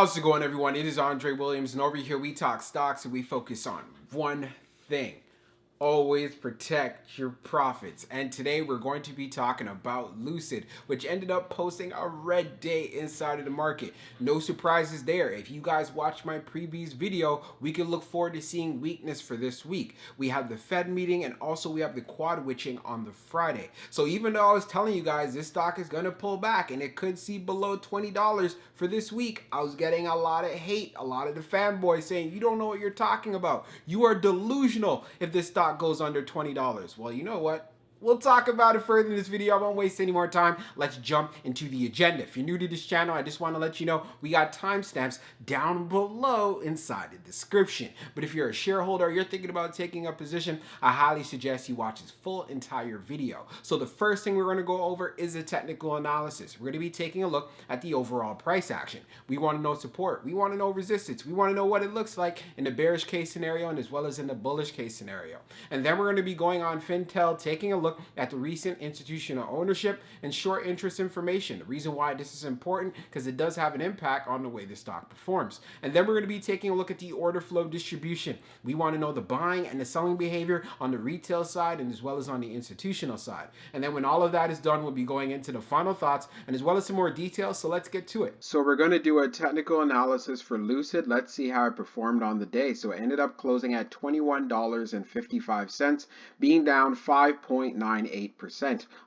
How's it going, everyone? It is Andre Williams, and over here we talk stocks and we focus on one thing. Always protect your profits. And today we're going to be talking about Lucid, which ended up posting a red day inside of the market. No surprises there. If you guys watched my previous video, we can look forward to seeing weakness for this week. We have the Fed meeting, and also we have the quad witching on the Friday. So even though I was telling you guys this stock is going to pull back and it could see below $20 for this week, I was getting a lot of hate, a lot of the fanboys saying, you don't know what you're talking about. You are delusional if this stock goes under $20. Well, you know what? We'll talk about it further in this video. I won't waste any more time. Let's jump into the agenda. If you're new to this channel, I just want to let you know we got timestamps down below inside the description. But if you're a shareholder or you're thinking about taking a position, I highly suggest you watch this full entire video. So the first thing we're going to go over is a technical analysis. We're going to be taking a look at the overall price action. We want to know support. We want to know resistance. We want to know what it looks like in the bearish case scenario and as well as in the bullish case scenario. And then we're going to be going on Fintel, taking a look at the recent institutional ownership and short interest information. The reason why this is important, because it does have an impact on the way the stock performs. And then we're going to be taking a look at the order flow distribution. We want to know the buying and the selling behavior on the retail side and as well as on the institutional side. And then when all of that is done, we'll be going into the final thoughts and as well as some more details. So let's get to it. So we're going to do a technical analysis for Lucid. Let's see how it performed on the day. So it ended up closing at $21.55, being down 5.98%.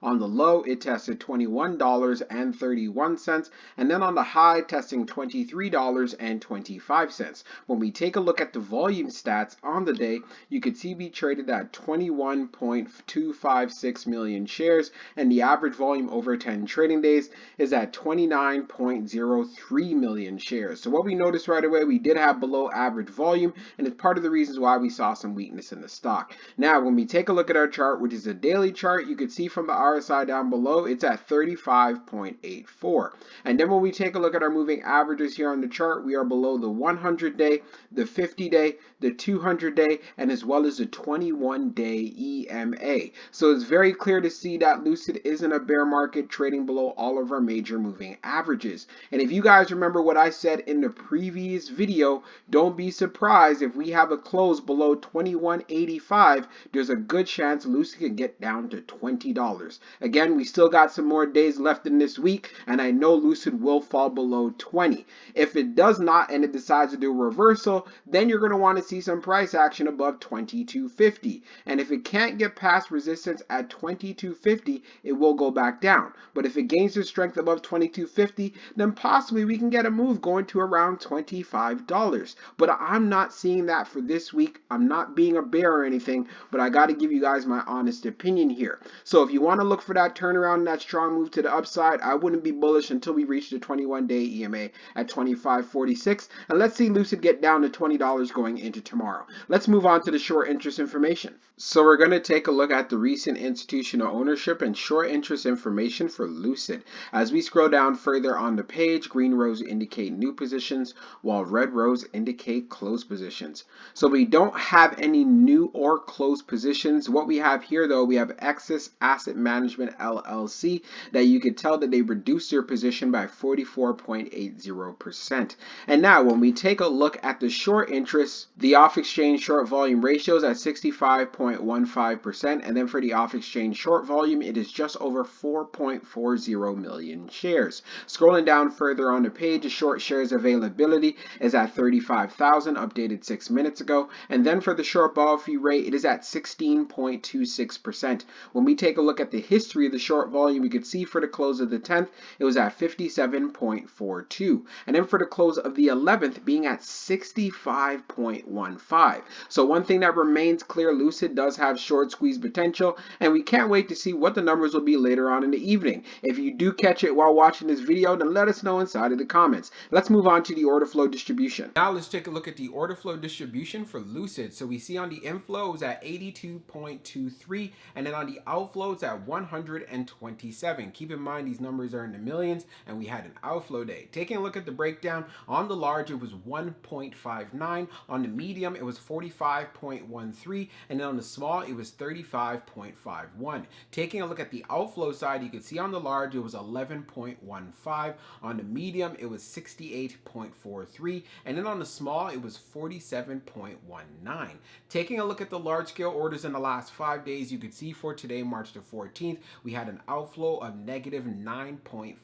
On the low, it tested $21.31, and then on the high, testing $23.25. When we take a look at the volume stats on the day, you could see we traded at 21.256 million shares, and the average volume over 10 trading days is at 29.03 million shares. So what we noticed right away, we did have below average volume, and it's part of the reasons why we saw some weakness in the stock. Now, when we take a look at our chart, which is a daily chart, you can see from the RSI down below, it's at 35.84. And then when we take a look at our moving averages here on the chart, we are below the 100-day, the 50-day, the 200-day, and as well as the 21-day EMA. So it's very clear to see that Lucid is in a bear market, trading below all of our major moving averages. And if you guys remember what I said in the previous video, don't be surprised if we have a close below 21.85. There's a good chance Lucid can get down to $20. Again, we still got some more days left in this week, and I know Lucid will fall below 20. If it does not and it decides to do a reversal, then you're going to want to see some price action above 22.50. And if it can't get past resistance at 22.50, it will go back down. But if it gains the strength above 22.50, then possibly we can get a move going to around $25. But I'm not seeing that for this week. I'm not being a bear or anything, but I got to give you guys my honest opinion here. So if you want to look for that turnaround and that strong move to the upside, I wouldn't be bullish until we reach the 21-day EMA at 25.46. And let's see Lucid get down to $20 going into tomorrow. Let's move on to the short interest information. So we're going to take a look at the recent institutional ownership and short interest information for Lucid. As we scroll down further on the page, green rows indicate new positions, while red rows indicate closed positions. So we don't have any new or closed positions. What we have here, though, we have Excess Asset Management LLC, that you could tell that they reduced their position by 44.80%. And now when we take a look at the short interest, the off-exchange short volume ratio is at 65.15%, and then for the off-exchange short volume, it is just over 4.40 million shares. Scrolling down further on the page, the short shares availability is at 35,000, updated 6 minutes ago, and then for the short ball fee rate, it is at 16.26%. When we take a look at the history of the short volume, you can see for the close of the 10th, it was at 57.42, and then for the close of the 11th, being at 65.15. So one thing that remains clear, Lucid does have short squeeze potential, and we can't wait to see what the numbers will be later on in the evening. If you do catch it while watching this video, then let us know inside of the comments. Let's move on to the order flow distribution. Now let's take a look at the order flow distribution for Lucid. So we see on the inflow it was at 82.23, and then on the outflow, it's at 127. Keep in mind, these numbers are in the millions, and we had an outflow day. Taking a look at the breakdown, on the large, it was 1.59. On the medium, it was 45.13. And then on the small, it was 35.51. Taking a look at the outflow side, you can see on the large, it was 11.15. On the medium, it was 68.43. And then on the small, it was 47.19. Taking a look at the large scale orders in the last 5 days, you could see for today, March the 14th, we had an outflow of negative 9.55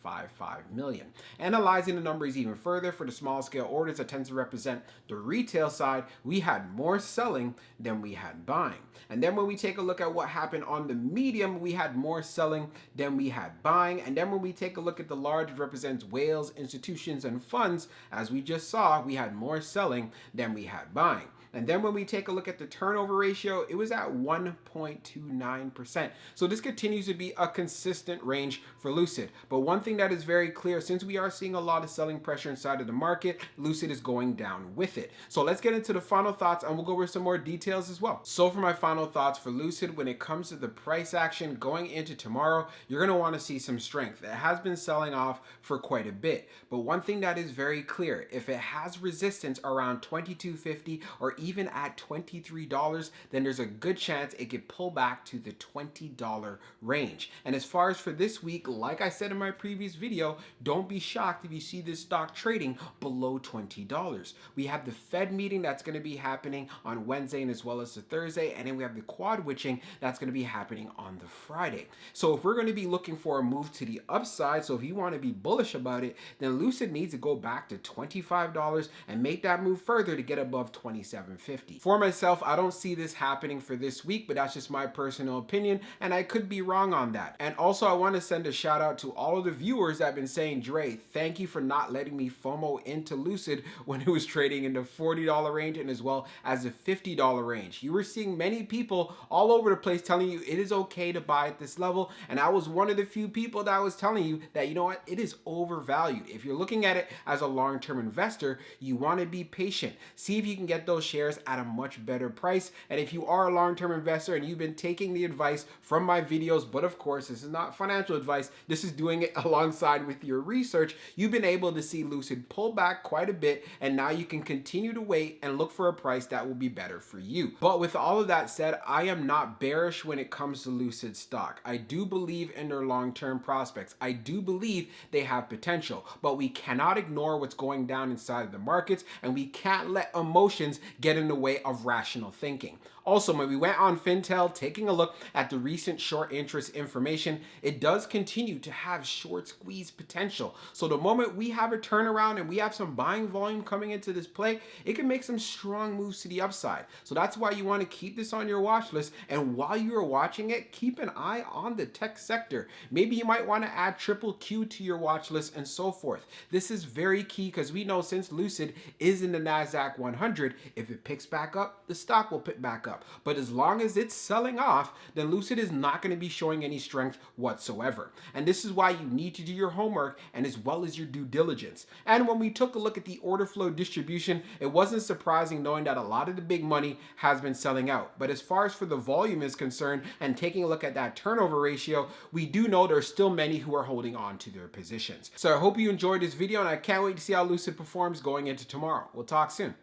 million. Analyzing the numbers even further for the small scale orders that tends to represent the retail side, we had more selling than we had buying. And then when we take a look at what happened on the medium, we had more selling than we had buying. And then when we take a look at the large, it represents whales, institutions, and funds. As we just saw, we had more selling than we had buying. And then when we take a look at the turnover ratio, it was at 1.29%. So this continues to be a consistent range for Lucid. But one thing that is very clear, since we are seeing a lot of selling pressure inside of the market, Lucid is going down with it. So let's get into the final thoughts, and we'll go over some more details as well. So for my final thoughts for Lucid, when it comes to the price action going into tomorrow, you're going to want to see some strength. It has been selling off for quite a bit. But one thing that is very clear, if it has resistance around $22.50 or even at $23, then there's a good chance it could pull back to the $20 range. And as far as for this week, like I said in my previous video, don't be shocked if you see this stock trading below $20. We have the Fed meeting that's going to be happening on Wednesday and as well as the Thursday, and then we have the quad witching that's going to be happening on the Friday. So if we're going to be looking for a move to the upside, so if you want to be bullish about it, then Lucid needs to go back to $25 and make that move further to get above $27.50. For myself, I don't see this happening for this week, but that's just my personal opinion, and I could be wrong on that. And also, I want to send a shout out to all of the viewers that have been saying, Dre, thank you for not letting me FOMO into Lucid when it was trading in the $40 range and as well as the $50 range. You were seeing many people all over the place telling you it is okay to buy at this level, and I was one of the few people that was telling you that, you know what, it is overvalued. If you're looking at it as a long-term investor, you want to be patient. See if you can get those shares at a much better price. And if you are a long-term investor and you've been taking the advice from my videos, but of course this is not financial advice, this is doing it alongside with your research, you've been able to see Lucid pull back quite a bit, and now you can continue to wait and look for a price that will be better for you. But with all of that said, I am not bearish when it comes to Lucid stock. I do believe in their long-term prospects. I do believe they have potential, but we cannot ignore what's going down inside of the markets, and we can't let emotions get in the way of rational thinking. Also, when we went on Fintel, taking a look at the recent short interest information, it does continue to have short squeeze potential. So the moment we have a turnaround and we have some buying volume coming into this play, it can make some strong moves to the upside. So that's why you want to keep this on your watch list. And while you're watching it, keep an eye on the tech sector. Maybe you might want to add triple Q to your watch list and so forth. This is very key because we know since Lucid is in the NASDAQ 100, if it picks back up, the stock will pick back up. But as long as it's selling off, then Lucid is not going to be showing any strength whatsoever. And this is why you need to do your homework and as well as your due diligence. And when we took a look at the order flow distribution, it wasn't surprising knowing that a lot of the big money has been selling out. But as far as for the volume is concerned and taking a look at that turnover ratio, we do know there's still many who are holding on to their positions. So I hope you enjoyed this video, and I can't wait to see how Lucid performs going into tomorrow. We'll talk soon.